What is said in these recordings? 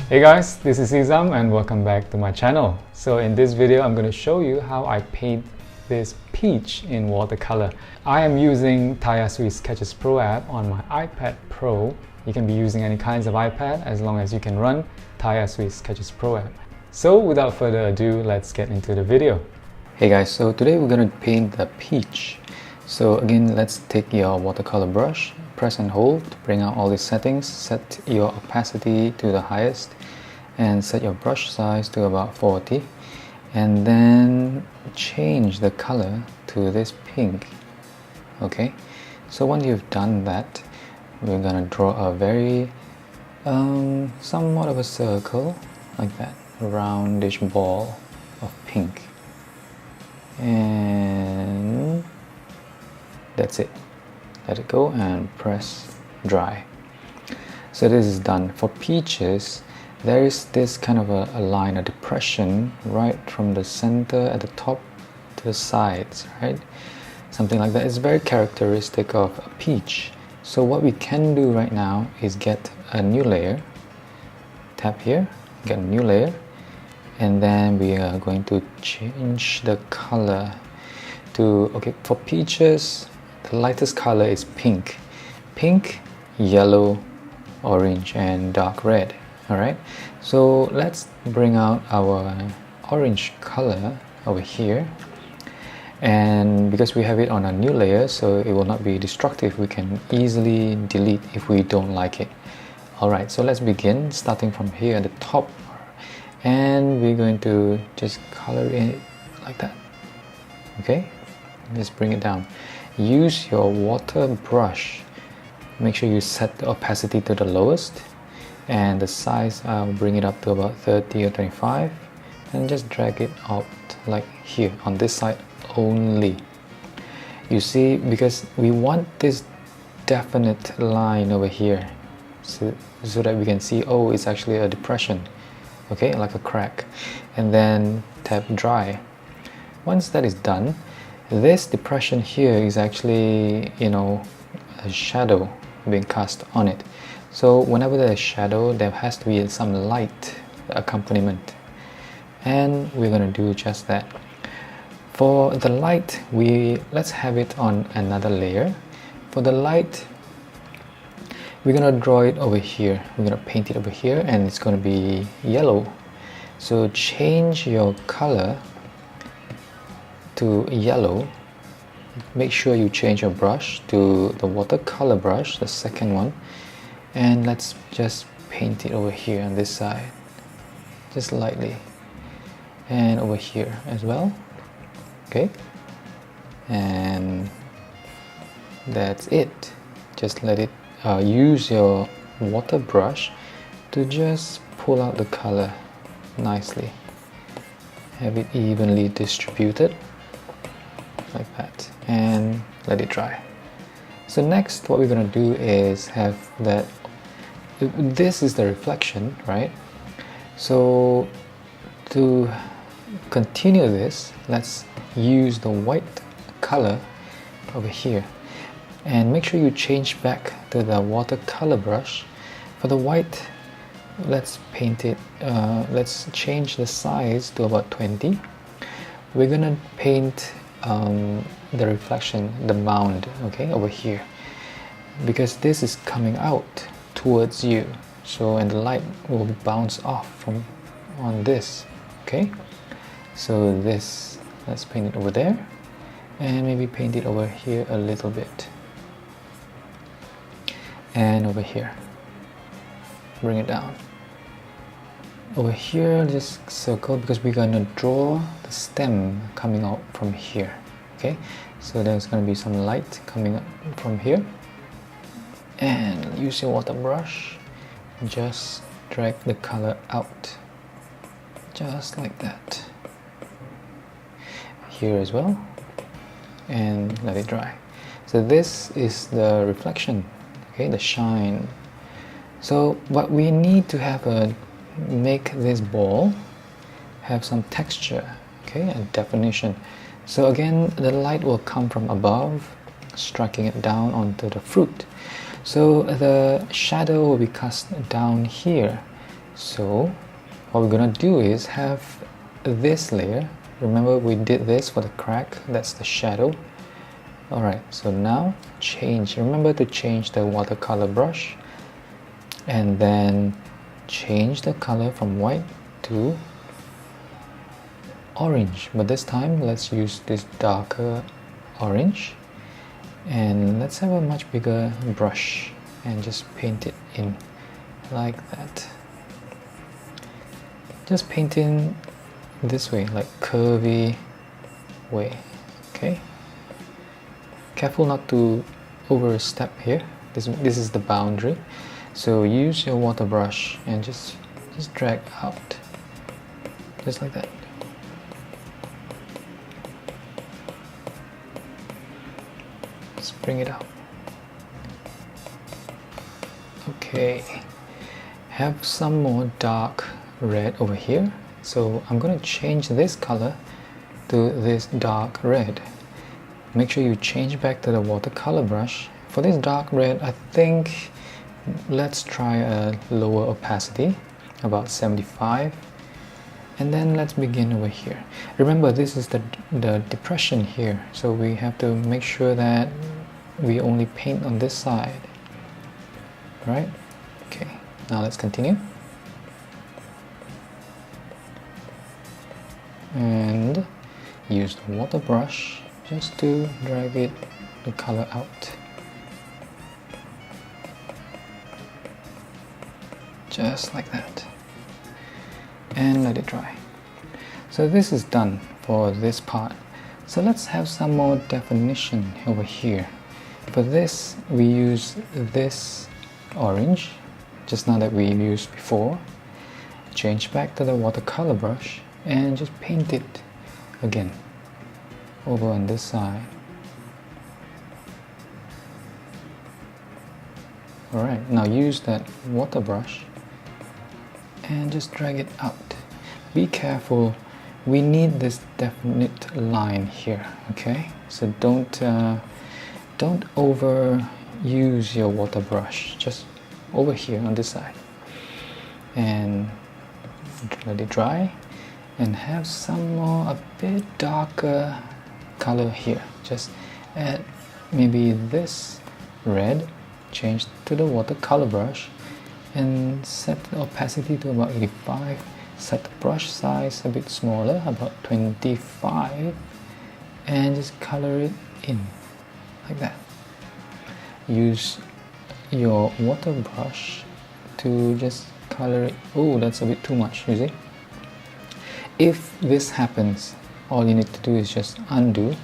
Hey guys, this is Izam and welcome back to my channel. So in this video, I'm going to show you how I paint this peach in watercolor. I am using Tayasui Sketches Pro app on my iPad Pro. You can be using any kinds of iPad as long as you can run Tayasui Sketches Pro app. So without further ado, let's get into the video. Hey guys, so today we're going to paint the peach. So again, let's take your watercolor brush, press and hold to bring out all these settings, set your opacity to the highest and set your brush size to about 40, and then change the color to this pink. Okay, so once you've done that, we're gonna draw a very somewhat of a circle like that, a roundish ball of pink, and that's it. Let it go and press dry. So this is done. For peaches, there is this kind of a line, a depression right from the center at the top to the sides, right? Something like that. It's very characteristic of a peach. So what we can do right now is get a new layer, tap here, get a new layer, and then we are going to change the color to, okay, for peaches, the lightest color is pink. Pink, yellow, orange, and dark red. Alright, so let's bring out our orange color over here, and because we have it on a new layer, so it will not be destructive, we can easily delete if we don't like it. Alright, so let's begin starting from here at the top, and we're going to just color it like that. Okay, just bring it down. Use your water brush, make sure you set the opacity to the lowest, and the size, I'll bring it up to about 30 or 25, and just drag it out like here on this side only. You see, because we want this definite line over here, so that we can see, oh, it's actually a depression, okay, like a crack. And then tap dry. Once that is done, this depression here is actually, you know, a shadow being cast on it. So whenever there's shadow, there has to be some light accompaniment, and we're going to do just that. For the light, let's have it on another layer. For the light, we're going to draw it over here. We're going to paint it over here, and it's going to be yellow. So change your color to yellow. Make sure you change your brush to the watercolor brush, the second one, and let's just paint it over here on this side, just lightly, and over here as well. Okay, and that's it. Just let it use your water brush to just pull out the color nicely, have it evenly distributed like that, and let it dry. So next, what we're going to do is have that, this is the reflection, right? So to continue this, let's use the white color over here, and make sure you change back to the watercolor brush. For the white, let's paint it, let's change the size to about 20. We're going to paint the reflection, the mound, okay, over here, because this is coming out towards you, so, and the light will bounce off from on this. Okay, so this, let's paint it over there, and maybe paint it over here a little bit, and over here, bring it down. Over here, just circle, because we're going to draw the stem coming out from here. Okay, so there's going to be some light coming up from here, and use your water brush, just drag the color out, just like that, here as well, and let it dry. So this is the reflection, okay, the shine. So what we need to have make this ball have some texture, okay, and definition. So again, the light will come from above, striking it down onto the fruit. So the shadow will be cast down here. So what we're gonna do is have this layer. Remember we did this for the crack, that's the shadow. Alright, so now remember to change the watercolor brush and then change the color from white to orange, but this time let's use this darker orange, and let's have a much bigger brush and just paint it in like that. Just paint in this way, like curvy way. Okay, careful not to overstep here. This is the boundary, so use your water brush and just drag out just like that. Let's bring it out. Okay, have some more dark red over here, so I'm going to change this color to this dark red. Make sure you change back to the watercolor brush. For this dark red, I think let's try a lower opacity, about 75, and then let's begin over here. Remember, this is the depression here, so we have to make sure that we only paint on this side, right? Okay, now let's continue. And use the water brush just to drag the color out. Just like that. And let it dry. So this is done for this part. So let's have some more definition over here. For this, we use this orange, just now that we used before. Change back to the watercolor brush and just paint it again over on this side. Alright, now use that water brush and just drag it out. Be careful, we need this definite line here, okay? So don't overuse your water brush, just over here on this side. And let it dry. And have some more, a bit darker color here. Just add maybe this red, change to the watercolor brush, and set the opacity to about 85. Set the brush size a bit smaller, about 25, and just color it in like that. Use your water brush to just color it. Oh, that's a bit too much, you see? If this happens, all you need to do is just undo.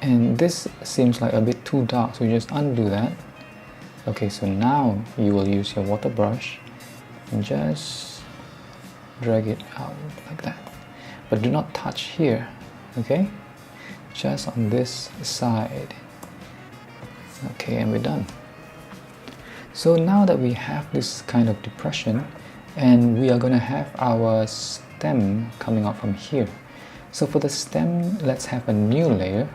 And this seems like a bit too dark, so you just undo that. Okay, so now you will use your water brush and just drag it out like that. But do not touch here, okay? Just on this side. Okay, and we're done. So now that we have this kind of depression, and we are going to have our stem coming out from here. So for the stem, let's have a new layer.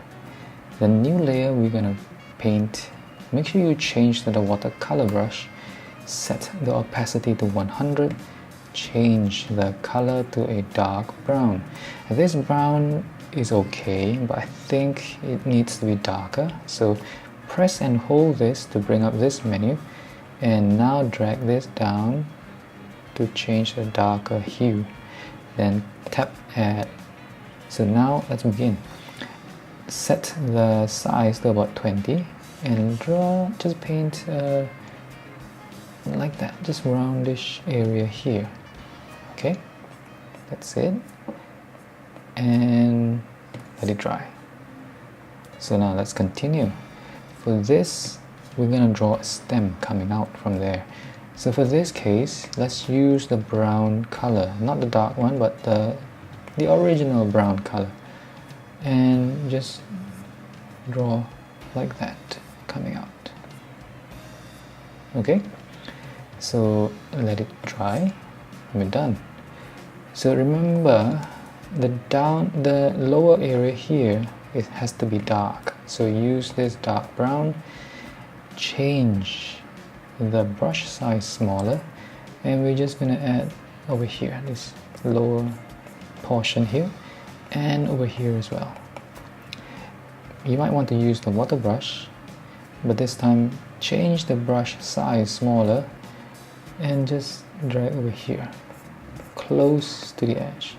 The new layer we're going to paint. Make sure you change to the watercolor brush, set the opacity to 100, change the color to a dark brown. This brown is okay, but I think it needs to be darker. So press and hold this to bring up this menu, and now drag this down to change the darker hue. Then tap add. So now let's begin. Set the size to about 20 and just paint like that, just roundish area here. Okay, that's it, and let it dry. So now let's continue. For this, we're going to draw a stem coming out from there. So for this case, let's use the brown color, not the dark one, but the original brown color, and just draw like that coming out. Okay, so let it dry and we're done. So remember, the lower area here, it has to be dark, so use this dark brown. Change the brush size smaller, and we're just gonna add over here, this lower portion here, and over here as well. You might want to use the water brush, but this time change the brush size smaller and just drag over here, close to the edge.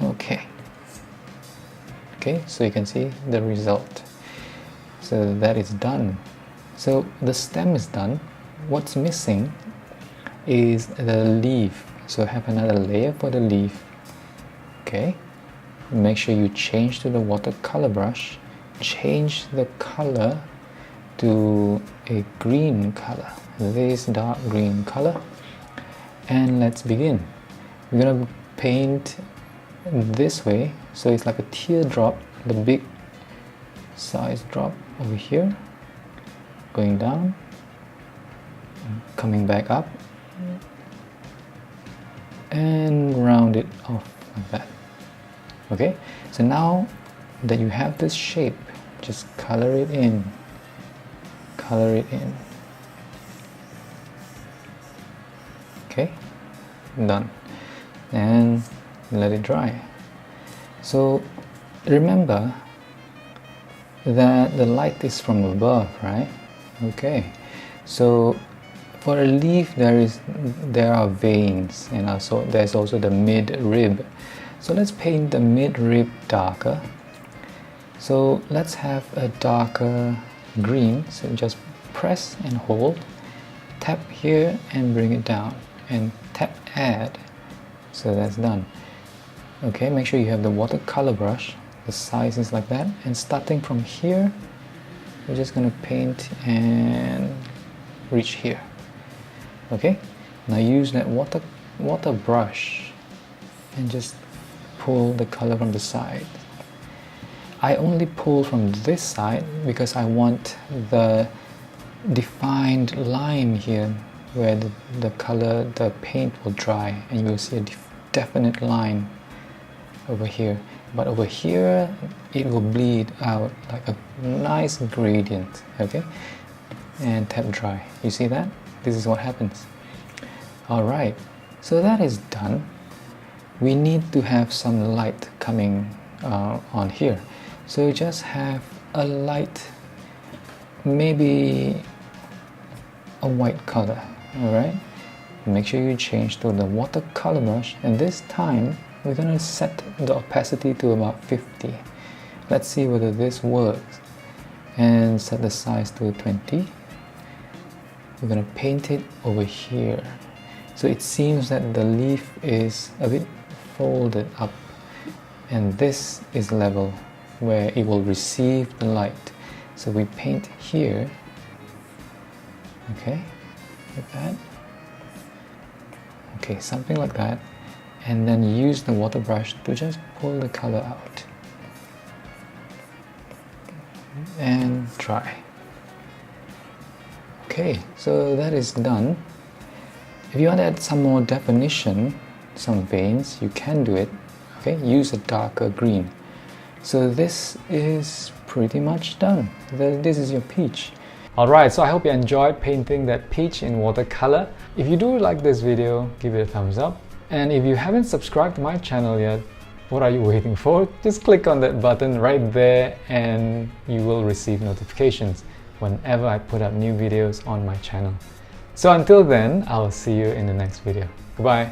Okay, so you can see the result. So that is done. So the stem is done. What's missing is the leaf. So have another layer for the leaf. Okay, make sure you change to the watercolor brush, change the color to a green color, this dark green color, and let's begin. We're gonna paint this way, so it's like a teardrop, the big size drop over here, going down, coming back up, and round it off like that. Okay, so now that you have this shape, just color it in, okay, done, and let it dry. So remember that the light is from above, right? Okay, so for a leaf there are veins, and also there's also the mid-rib. So let's paint the mid-rib darker. So let's have a darker green. So just press and hold, tap here and bring it down, and tap add. So that's done. Okay, make sure you have the watercolor brush. The size is like that, and starting from here, we're just gonna paint and reach here. Okay, now use that water brush and just pull the color from the side. I only pull from this side because I want the defined line here where the color, the paint will dry, and you will see a definite line over here. But over here it will bleed out like a nice gradient. Okay, and tap dry. You see that? This is what happens. Alright, so that is done. We need to have some light coming on here. So just have a light, maybe a white color. Alright, make sure you change to the watercolor brush, and this time we're going to set the opacity to about 50. Let's see whether this works, and set the size to 20. We're going to paint it over here. So it seems that the leaf is a bit folded up, and this is level where it will receive the light. So we paint here, okay, like that, okay, something like that, and then use the water brush to just pull the color out and dry. Okay, so that is done. If you want to add some more definition, some veins, you can do it. Okay, use a darker green. So this is pretty much done. This is your peach. Alright, so I hope you enjoyed painting that peach in watercolor. If you do like this video, give it a thumbs up. And if you haven't subscribed to my channel yet, what are you waiting for? Just click on that button right there and you will receive notifications whenever I put up new videos on my channel. So until then, I'll see you in the next video. Goodbye.